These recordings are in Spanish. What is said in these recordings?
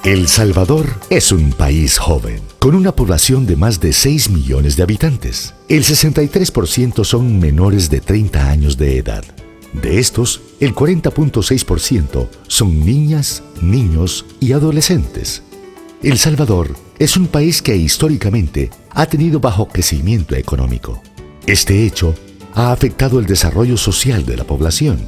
El Salvador es un país joven, con una población de más de 6 millones de habitantes. El 63% son menores de 30 años de edad. De estos, el 40.6% son niñas, niños y adolescentes. El Salvador es un país que históricamente ha tenido bajo crecimiento económico. Este hecho ha afectado el desarrollo social de la población.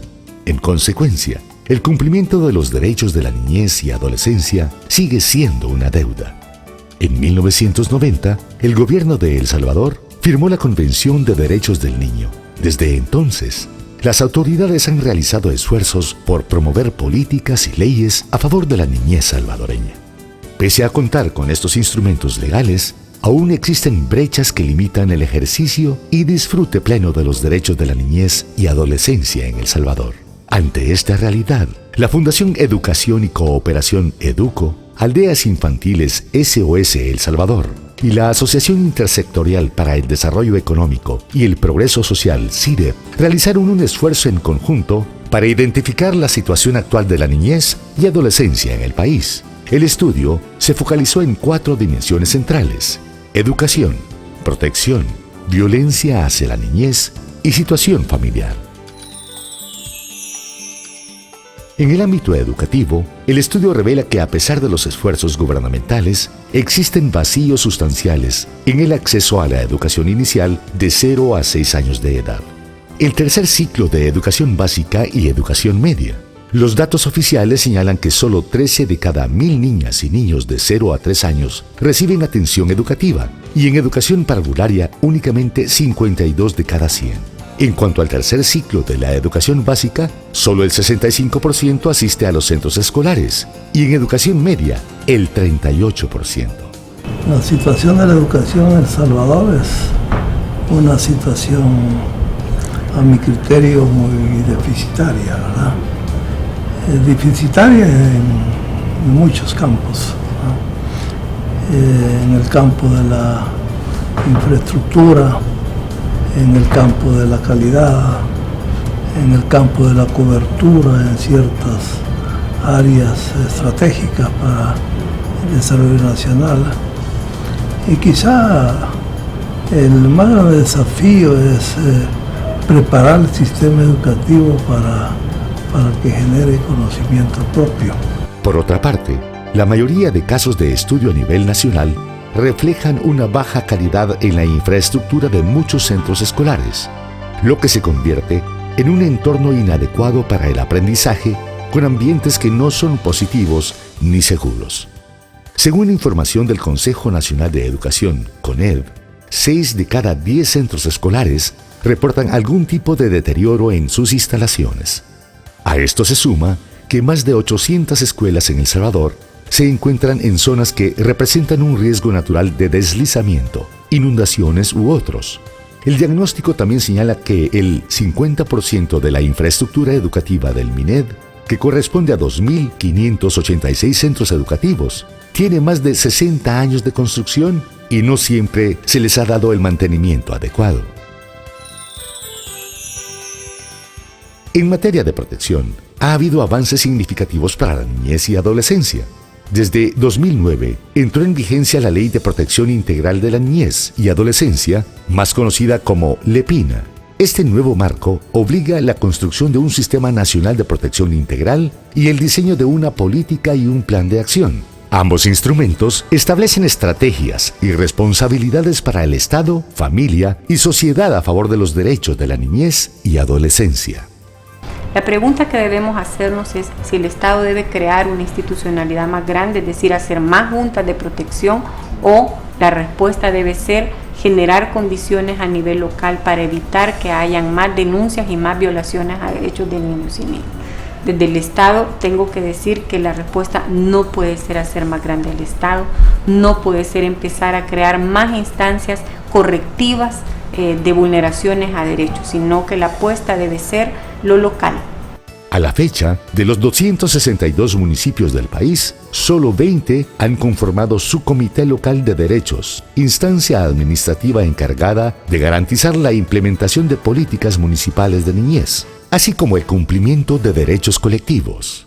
En consecuencia, el cumplimiento de los derechos de la niñez y adolescencia sigue siendo una deuda. En 1990, el gobierno de El Salvador firmó la Convención de Derechos del Niño. Desde entonces, las autoridades han realizado esfuerzos por promover políticas y leyes a favor de la niñez salvadoreña. Pese a contar con estos instrumentos legales, aún existen brechas que limitan el ejercicio y disfrute pleno de los derechos de la niñez y adolescencia en El Salvador. Ante esta realidad, la Fundación Educación y Cooperación EDUCO, Aldeas Infantiles SOS El Salvador y la Asociación Intersectorial para el Desarrollo Económico y el Progreso Social CIDEP realizaron un esfuerzo en conjunto para identificar la situación actual de la niñez y adolescencia en el país. El estudio se focalizó en 4 dimensiones centrales: educación, protección, violencia hacia la niñez y situación familiar. En el ámbito educativo, el estudio revela que a pesar de los esfuerzos gubernamentales, existen vacíos sustanciales en el acceso a la educación inicial de 0 a 6 años de edad. El tercer ciclo de educación básica y educación media. Los datos oficiales señalan que solo 13 de cada 1.000 niñas y niños de 0 a 3 años reciben atención educativa y en educación parvularia únicamente 52 de cada 100. En cuanto al tercer ciclo de la educación básica, solo el 65% asiste a los centros escolares y en educación media, el 38%. La situación de la educación en El Salvador es una situación, a mi criterio, muy deficitaria, ¿verdad? Es deficitaria en muchos campos, ¿no? En el campo de la infraestructura, en el campo de la calidad, en el campo de la cobertura en ciertas áreas estratégicas para el desarrollo nacional. Y quizá el más grande desafío es preparar el sistema educativo para que genere conocimiento propio. Por otra parte, la mayoría de casos de estudio a nivel nacional reflejan una baja calidad en la infraestructura de muchos centros escolares, lo que se convierte en un entorno inadecuado para el aprendizaje, con ambientes que no son positivos ni seguros. Según información del Consejo Nacional de Educación, CONED, 6 de cada 10 centros escolares reportan algún tipo de deterioro en sus instalaciones. A esto se suma que más de 800 escuelas en El Salvador se encuentran en zonas que representan un riesgo natural de deslizamiento, inundaciones u otros. El diagnóstico también señala que el 50% de la infraestructura educativa del MINED, que corresponde a 2.586 centros educativos, tiene más de 60 años de construcción y no siempre se les ha dado el mantenimiento adecuado. En materia de protección, ha habido avances significativos para la niñez y adolescencia. Desde 2009 entró en vigencia la Ley de Protección Integral de la Niñez y Adolescencia, más conocida como LEPINA. Este nuevo marco obliga la construcción de un sistema nacional de protección integral y el diseño de una política y un plan de acción. Ambos instrumentos establecen estrategias y responsabilidades para el Estado, familia y sociedad a favor de los derechos de la niñez y adolescencia. La pregunta que debemos hacernos es si el Estado debe crear una institucionalidad más grande, es decir, hacer más juntas de protección, o la respuesta debe ser generar condiciones a nivel local para evitar que hayan más denuncias y más violaciones a derechos de niños y niñas. Desde el Estado tengo que decir que la respuesta no puede ser hacer más grande el Estado, no puede ser empezar a crear más instancias correctivas de vulneraciones a derechos, sino que la apuesta debe ser lo local. A la fecha, de los 262 municipios del país, solo 20 han conformado su Comité Local de Derechos, instancia administrativa encargada de garantizar la implementación de políticas municipales de niñez, así como el cumplimiento de derechos colectivos.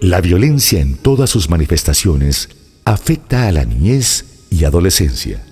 La violencia en todas sus manifestaciones afecta a la niñez y adolescencia.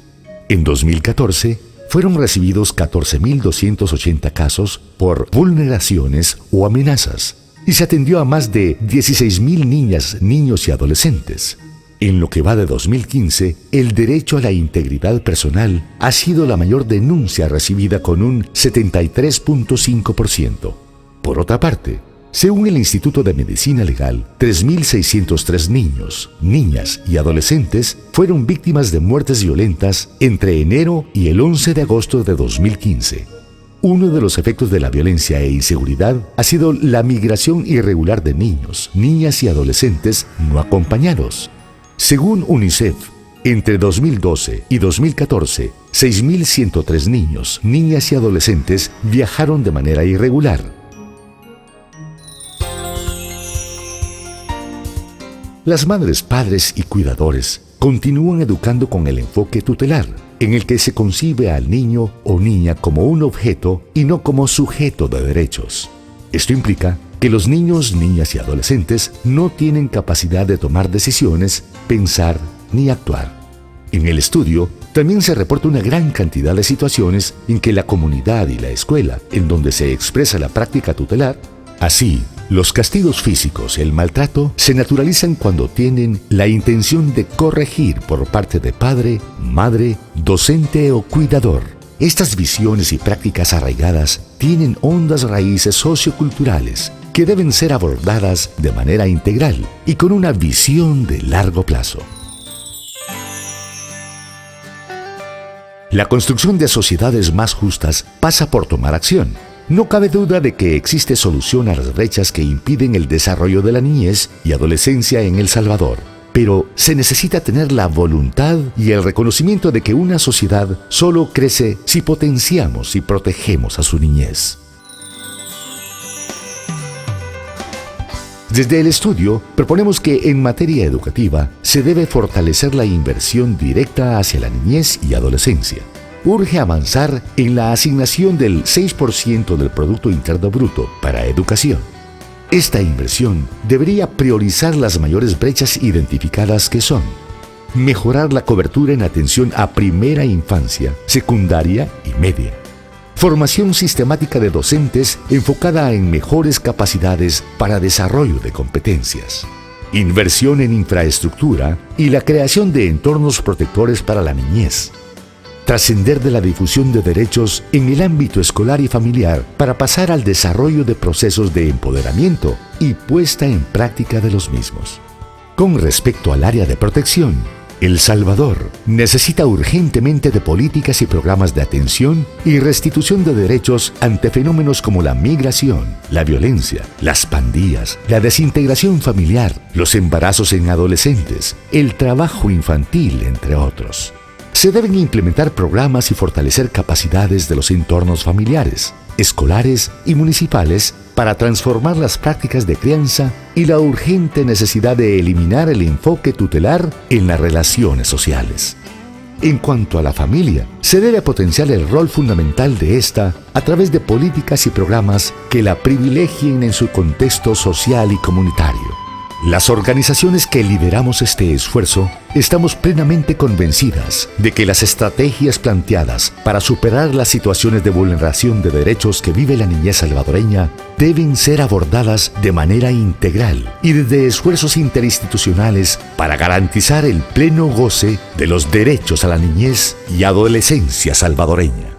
En 2014, fueron recibidos 14.280 casos por vulneraciones o amenazas y se atendió a más de 16.000 niñas, niños y adolescentes. En lo que va de 2015, el derecho a la integridad personal ha sido la mayor denuncia recibida con un 73.5%. Por otra parte, según el Instituto de Medicina Legal, 3.603 niños, niñas y adolescentes fueron víctimas de muertes violentas entre enero y el 11 de agosto de 2015. Uno de los efectos de la violencia e inseguridad ha sido la migración irregular de niños, niñas y adolescentes no acompañados. Según UNICEF, entre 2012 y 2014, 6.103 niños, niñas y adolescentes viajaron de manera irregular. Las madres, padres y cuidadores continúan educando con el enfoque tutelar, en el que se concibe al niño o niña como un objeto y no como sujeto de derechos. Esto implica que los niños, niñas y adolescentes no tienen capacidad de tomar decisiones, pensar ni actuar. En el estudio también se reporta una gran cantidad de situaciones en que la comunidad y la escuela, en donde se expresa la práctica tutelar, así, los castigos físicos y el maltrato se naturalizan cuando tienen la intención de corregir por parte de padre, madre, docente o cuidador. Estas visiones y prácticas arraigadas tienen hondas raíces socioculturales que deben ser abordadas de manera integral y con una visión de largo plazo. La construcción de sociedades más justas pasa por tomar acción. No cabe duda de que existe solución a las brechas que impiden el desarrollo de la niñez y adolescencia en El Salvador, pero se necesita tener la voluntad y el reconocimiento de que una sociedad solo crece si potenciamos y protegemos a su niñez. Desde el estudio, proponemos que en materia educativa se debe fortalecer la inversión directa hacia la niñez y adolescencia. Urge avanzar en la asignación del 6% del Producto Interno Bruto para educación. Esta inversión debería priorizar las mayores brechas identificadas que son: mejorar la cobertura en atención a primera infancia, secundaria y media. Formación sistemática de docentes enfocada en mejores capacidades para desarrollo de competencias. Inversión en infraestructura y la creación de entornos protectores para la niñez. Trascender de la difusión de derechos en el ámbito escolar y familiar para pasar al desarrollo de procesos de empoderamiento y puesta en práctica de los mismos. Con respecto al área de protección, El Salvador necesita urgentemente de políticas y programas de atención y restitución de derechos ante fenómenos como la migración, la violencia, las pandillas, la desintegración familiar, los embarazos en adolescentes, el trabajo infantil, entre otros. Se deben implementar programas y fortalecer capacidades de los entornos familiares, escolares y municipales para transformar las prácticas de crianza y la urgente necesidad de eliminar el enfoque tutelar en las relaciones sociales. En cuanto a la familia, se debe potenciar el rol fundamental de esta a través de políticas y programas que la privilegien en su contexto social y comunitario. Las organizaciones que lideramos este esfuerzo estamos plenamente convencidas de que las estrategias planteadas para superar las situaciones de vulneración de derechos que vive la niñez salvadoreña deben ser abordadas de manera integral y desde esfuerzos interinstitucionales para garantizar el pleno goce de los derechos a la niñez y adolescencia salvadoreña.